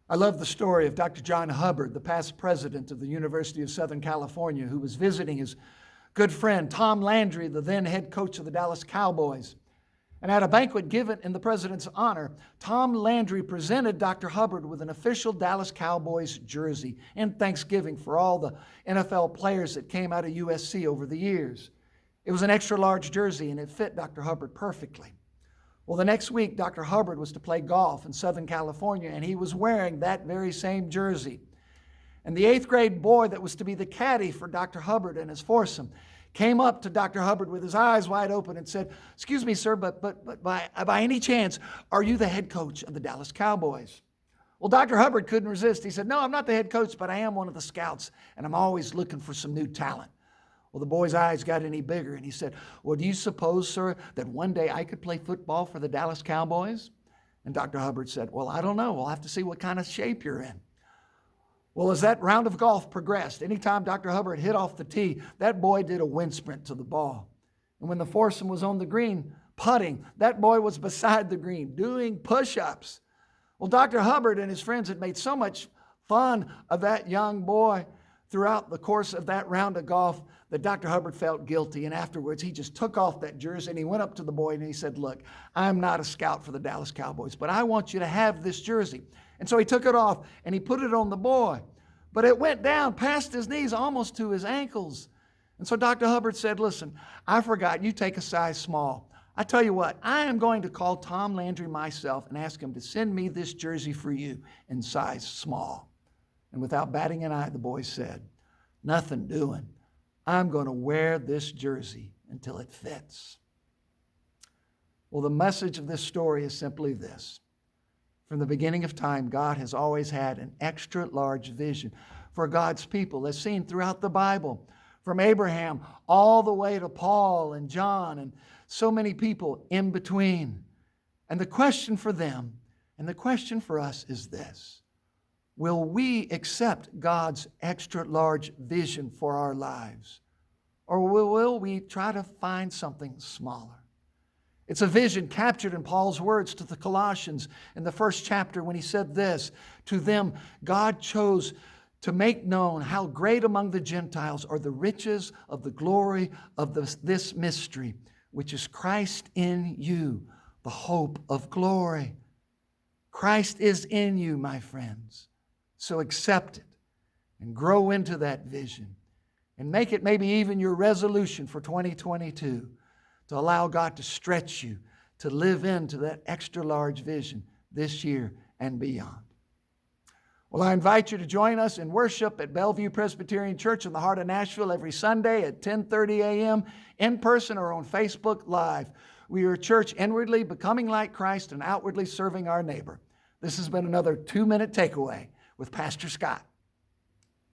I love the story of Dr. John Hubbard, the past president of the University of Southern California, who was visiting his good friend Tom Landry, the then head coach of the Dallas Cowboys. And at a banquet given in the president's honor, Tom Landry presented Dr. Hubbard with an official Dallas Cowboys jersey in thanksgiving for all the NFL players that came out of USC over the years. It was an extra large jersey and it fit Dr. Hubbard perfectly. Well, the next week, Dr. Hubbard was to play golf in Southern California, and he was wearing that very same jersey. And the 8th grade boy that was to be the caddy for Dr. Hubbard and his foursome came up to Dr. Hubbard with his eyes wide open and said, "Excuse me, sir, but by any chance, are you the head coach of the Dallas Cowboys?" Well, Dr. Hubbard couldn't resist. He said, "No, I'm not the head coach, but I am one of the scouts, and I'm always looking for some new talent." Well, the boy's eyes got any bigger, and he said, "Well, do you suppose, sir, that one day I could play football for the Dallas Cowboys?" And Dr. Hubbard said, "Well, I don't know. We'll have to see what kind of shape you're in." Well, as that round of golf progressed, anytime Dr. Hubbard hit off the tee, that boy did a wind sprint to the ball. And when the foursome was on the green putting, that boy was beside the green doing push-ups. Well, Dr. Hubbard and his friends had made so much fun of that young boy throughout the course of that round of golf that Dr. Hubbard felt guilty. And afterwards, he just took off that jersey and he went up to the boy and he said, "Look, I'm not a scout for the Dallas Cowboys, but I want you to have this jersey." And so he took it off and he put it on the boy. But it went down past his knees, almost to his ankles. And so Dr. Hubbard said, "Listen, I forgot you take a size small. I tell you what, I am going to call Tom Landry myself and ask him to send me this jersey for you in size small." And without batting an eye, the boy said, "Nothing doing. I'm going to wear this jersey until it fits." Well, the message of this story is simply this. From the beginning of time, God has always had an extra large vision for God's people, as seen throughout the Bible, from Abraham all the way to Paul and John and so many people in between. And the question for them and the question for us is this: will we accept God's extra large vision for our lives? Or will we try to find something smaller? It's a vision captured in Paul's words to the Colossians in the first chapter when he said this: "To them God chose to make known how great among the Gentiles are the riches of the glory of this mystery, which is Christ in you, the hope of glory." Christ is in you, my friends. So accept it and grow into that vision and make it maybe even your resolution for 2022 to allow God to stretch you to live into that extra large vision this year and beyond. Well, I invite you to join us in worship at Bellevue Presbyterian Church in the heart of Nashville every Sunday at 10:30 a.m. in person or on Facebook Live. We are a church inwardly becoming like Christ and outwardly serving our neighbor. This has been another 2-minute takeaway with Pastor Scott.